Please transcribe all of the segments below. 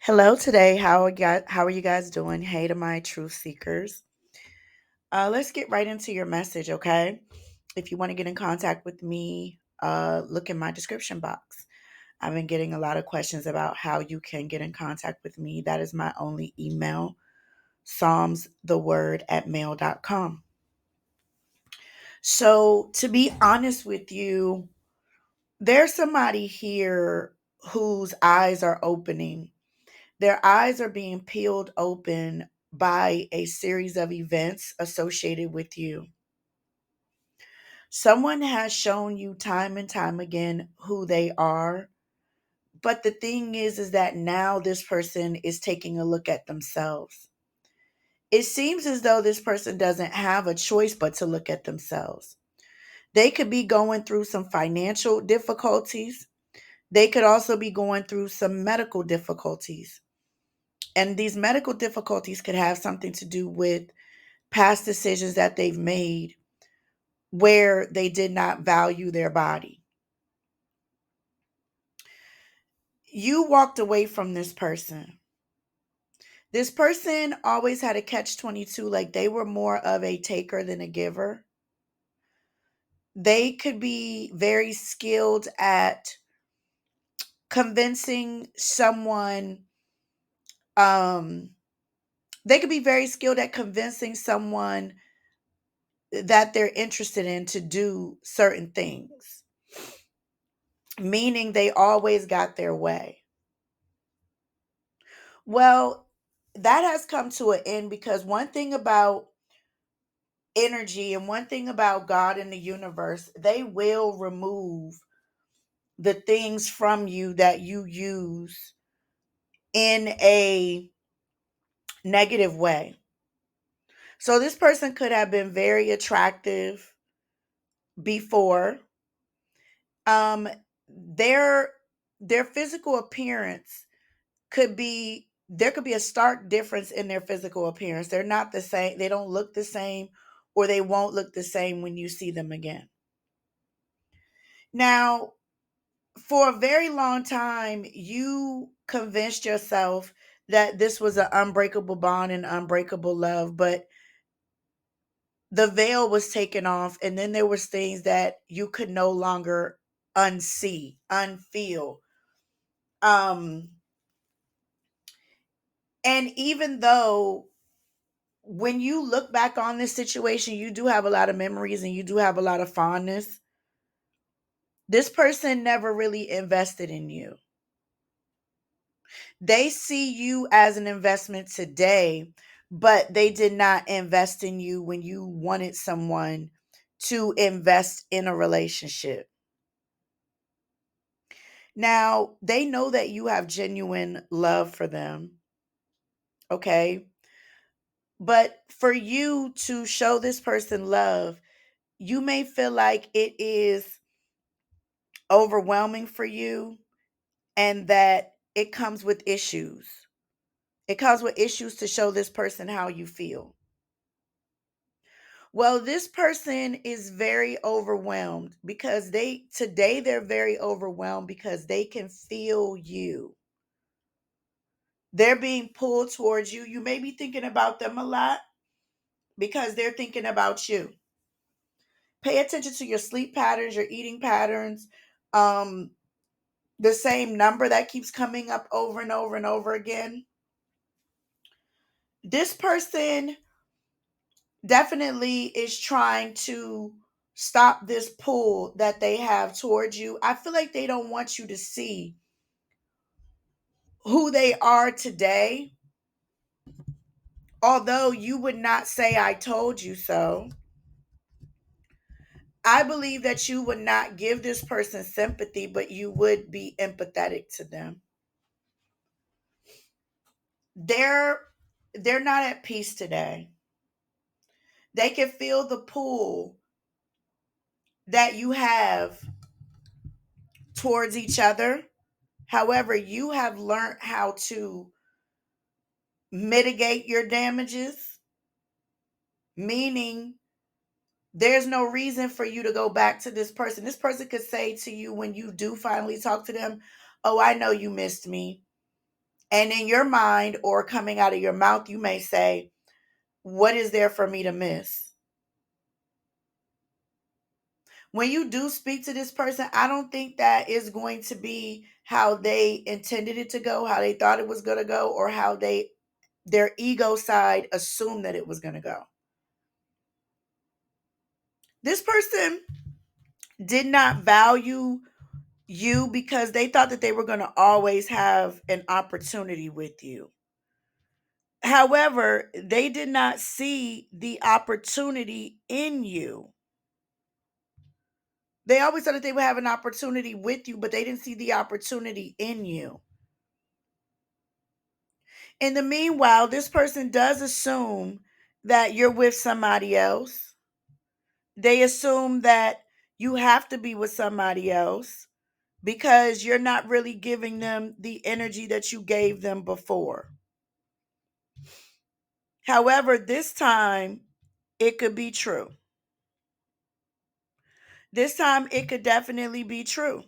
Hello today. How are you guys doing? Hey to my truth seekers. Let's get right into your message, okay? If you want to get in contact with me, look in my description box. I've been getting a lot of questions about how you can get in contact with me. That is my only email, psalmstheword@mail.com. So to be honest with you, there's somebody here whose eyes are opening. Their eyes are being peeled open by a series of events associated with you. Someone has shown you time and time again who they are, but the thing is that now this person is taking a look at themselves. It seems as though this person doesn't have a choice but to look at themselves. They could be going through some financial difficulties. They could also be going through some medical difficulties. And these medical difficulties could have something to do with past decisions that they've made where they did not value their body. You walked away from this person. This person always had a catch 22, like they were more of a taker than a giver. They could be very skilled at convincing someone, um, they could be very skilled at convincing someone that they're interested in to do certain things, meaning they always got their way. Well, that has come to an end because one thing about energy and one thing about God and the universe, they will remove the things from you that you use in a negative way. So this person could have been very attractive before. Um their their physical appearance could be there could be a stark difference in their physical appearance. They're not the same. They don't look the same, or they won't look the same when you see them again. Now, for a very long time, you convinced yourself that this was an unbreakable bond and unbreakable love, but the veil was taken off, and then there was things that you could no longer unsee, unfeel. Um, and even though when you look back on this situation, you do have a lot of memories and you do have a lot of fondness. This person never really invested in you. They see you as an investment today, but they did not invest in you when you wanted someone to invest in a relationship. Now, they know that you have genuine love for them, okay? But for you to show this person love, you may feel like it is overwhelming for you and that it comes with issues. It comes with issues to show this person how you feel. Well, this person is very overwhelmed because they're very overwhelmed because they can feel you. They're being pulled towards you. You may be thinking about them a lot because they're thinking about you. Pay attention to your sleep patterns, your eating patterns, um, the same number that keeps coming up over and over and over again. This person definitely is trying to stop this pull that they have towards you. I feel like they don't want you to see who they are today. Although you would not say, I told you so, I believe that you would not give this person sympathy, but you would be empathetic to them. They're they're not at peace today. They can feel the pull that you have towards each other. However, you have learned how to mitigate your damages, meaning there's no reason for you to go back to this person. This person could say to you when you do finally talk to them, "Oh, I know you missed me. And in your mind or coming out of your mouth, you may say, what is there for me to miss? When you do speak to this person, I don't think that is going to be how they intended it to go, how they thought it was going to go, or how their ego side assumed that it was going to go. This person did not value you because they thought that they were going to always have an opportunity with you. However, they did not see the opportunity in you. They always thought that they would have an opportunity with you, but they didn't see the opportunity in you. In the meanwhile, this person does assume that you're with somebody else. They assume that you have to be with somebody else because you're not really giving them the energy that you gave them before. However, this time it could be true. This time it could definitely be true.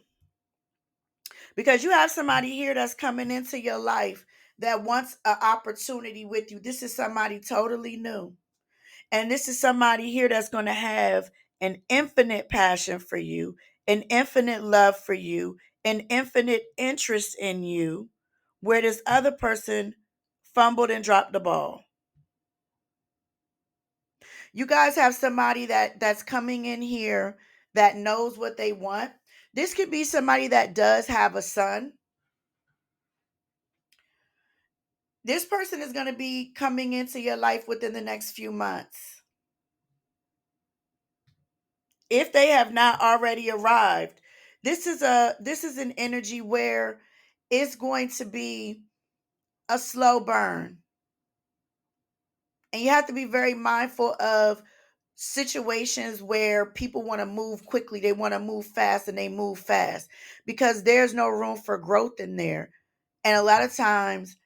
Because you have somebody here that's coming into your life that wants an opportunity with you. This is somebody totally new. And this is somebody here that's going to have an infinite passion for you, an infinite love for you, an infinite interest in you, where this other person fumbled and dropped the ball. You guys have somebody that's coming in here that knows what they want. This could be somebody that does have a son. This person is going to be coming into your life within the next few months. If they have not already arrived, this is an energy where it's going to be a slow burn. And you have to be very mindful of situations where people want to move quickly, they want to move fast, and they move fast because there's no room for growth in there. And a lot of times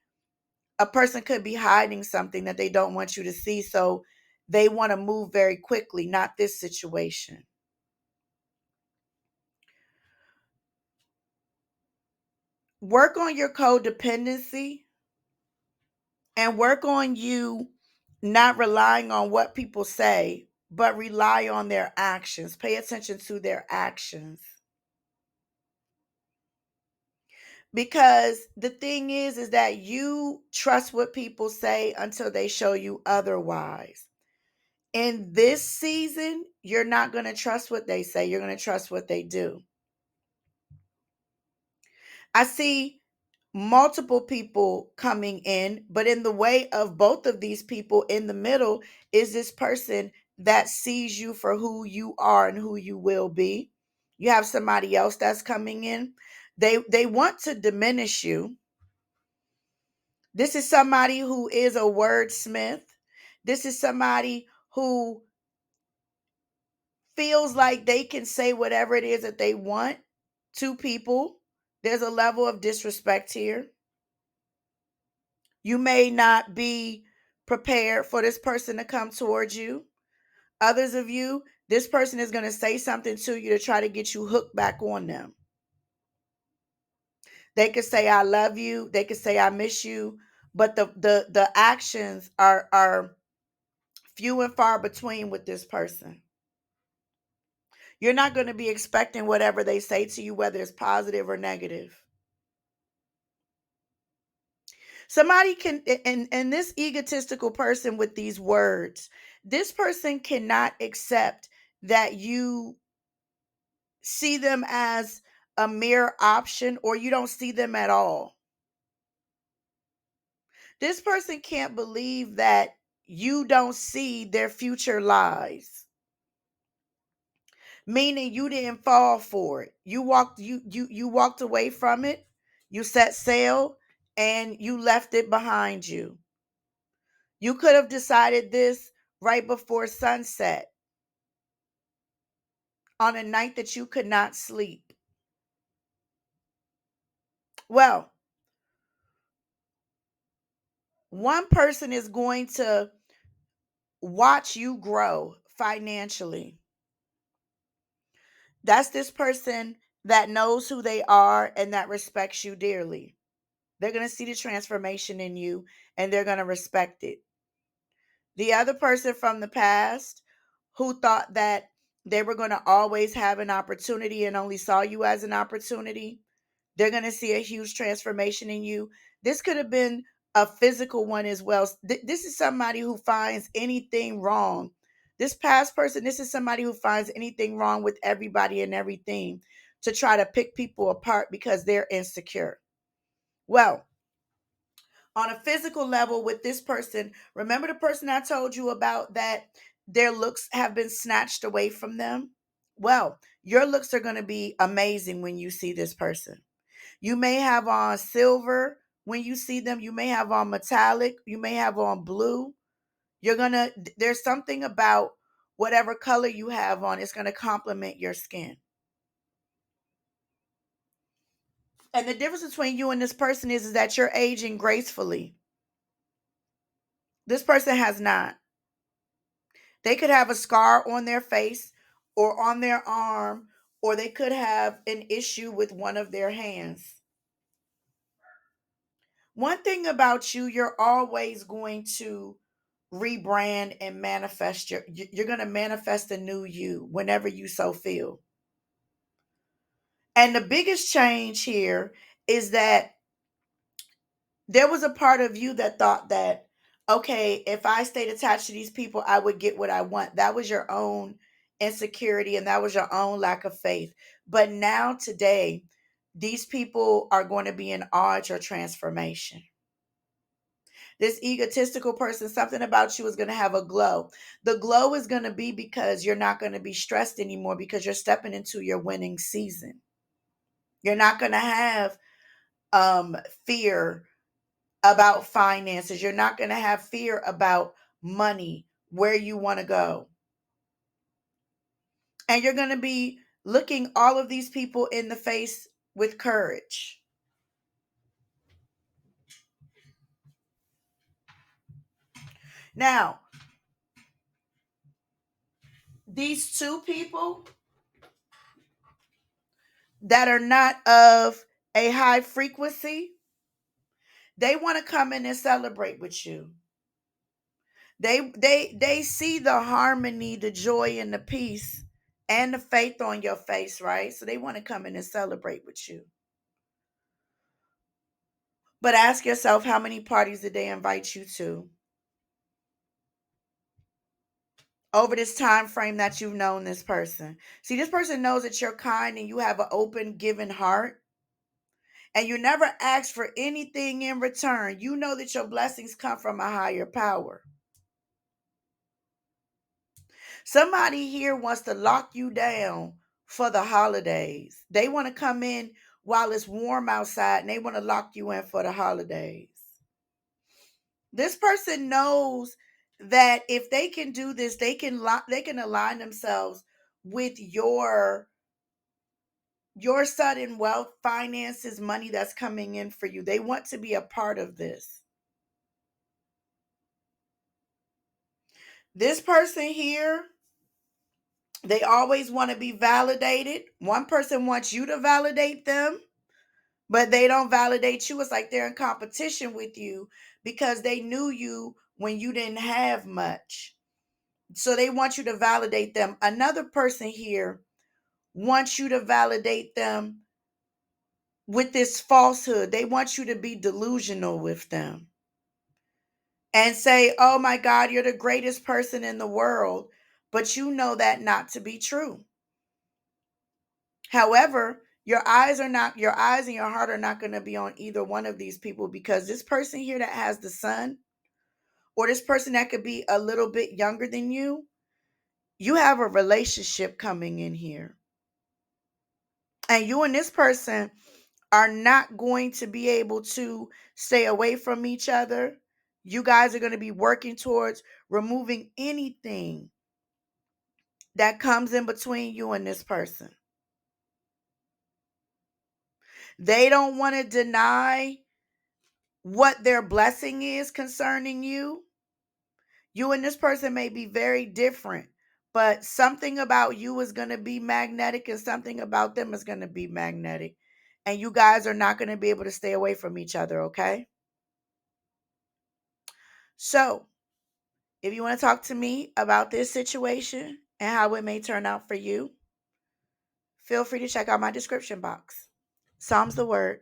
a person could be hiding something that they don't want you to see, so they want to move very quickly. Not this situation. Work on your codependency and work on you not relying on what people say, but rely on their actions. Pay attention to their actions. Because the thing is that you trust what people say until they show you otherwise. In this season, you're not going to trust what they say. You're going to trust what they do. I see multiple people coming in, but in the way of both of these people in the middle is this person that sees you for who you are and who you will be. You have somebody else that's coming in. They want to diminish you. This is somebody who is a wordsmith. This is somebody who feels like they can say whatever it is that they want to people. There's a level of disrespect here. You may not be prepared for this person to come towards you. Others of you, this person is going to say something to you to try to get you hooked back on them. They could say I love you, they could say I miss you, but the actions are few and far between with this person. You're not going to be expecting whatever they say to you, whether it's positive or negative. Somebody can, and this egotistical person with these words, this person cannot accept that you see them as a mere option or you don't see them at all. This person can't believe that you don't see their future lies, meaning you didn't fall for it. You walked away from it. You set sail and you left it behind you. You could have decided this right before sunset on a night that you could not sleep. Well, one person is going to watch you grow financially. That's this person that knows who they are and that respects you dearly. They're going to see the transformation in you and they're going to respect it. The other person from the past who thought that they were going to always have an opportunity and only saw you as an opportunity, they're going to see a huge transformation in you. This could have been a physical one as well. This is somebody who finds anything wrong. This past person, this is somebody who finds anything wrong with everybody and everything to try to pick people apart because they're insecure. Well, on a physical level with this person, remember the person I told you about that their looks have been snatched away from them? Well, your looks are going to be amazing when you see this person. You may have on silver when you see them. You may have on metallic. You may have on blue. There's something about whatever color you have on, it's going to complement your skin. And the difference between you and this person is that you're aging gracefully. This person has not. They could have a scar on their face or on their arm, or they could have an issue with one of their hands. One thing about you, you're always going to rebrand and manifest you're going to manifest a new you whenever you so feel. And the biggest change here is that there was a part of you that thought that, okay, if I stayed attached to these people, I would get what I want. That was your own insecurity and that was your own lack of faith. But now, today, these people are going to be in awe at your transformation. This egotistical person, something about you is going to have a glow. The glow is going to be because you're not going to be stressed anymore because you're stepping into your winning season. You're not going to have fear about finances. You're not going to have fear about money, where you want to go. And you're going to be looking all of these people in the face with courage. Now, these two people that are not of a high frequency, they want to come in and celebrate with you. They see the harmony, the joy and the peace and the faith on your face, right? So they want to come in and celebrate with you. But ask yourself, how many parties did they invite you to over this time frame that you've known this person? See, this person knows that you're kind and you have an open, giving heart, and you never ask for anything in return. You know that your blessings come from a higher power. Somebody here wants to lock you down for the holidays. They want to come in while it's warm outside and they want to lock you in for the holidays. This person knows that if they can do this, they can align themselves with your sudden wealth, finances, money that's coming in for you. They want to be a part of this. This person here, they always want to be validated. One person wants you to validate them, but they don't validate you. It's like they're in competition with you because they knew you when you didn't have much. So they want you to validate them. Another person here wants you to validate them with this falsehood. They want you to be delusional with them and say, oh my God, you're the greatest person in the world. But you know that not to be true. However, your eyes and your heart are not going to be on either one of these people, because this person here that has the sun, or this person that could be a little bit younger than you have a relationship coming in here. And you and this person are not going to be able to stay away from each other. You guys are going to be working towards removing anything that comes in between you and this person. They don't want to deny what their blessing is concerning you. You and this person may be very different, but something about you is going to be magnetic and something about them is going to be magnetic. and you guys are not going to be able to stay away from each other, okay? So, if you want to talk to me about this situation and how it may turn out for you, feel free to check out my description box. Psalms the word.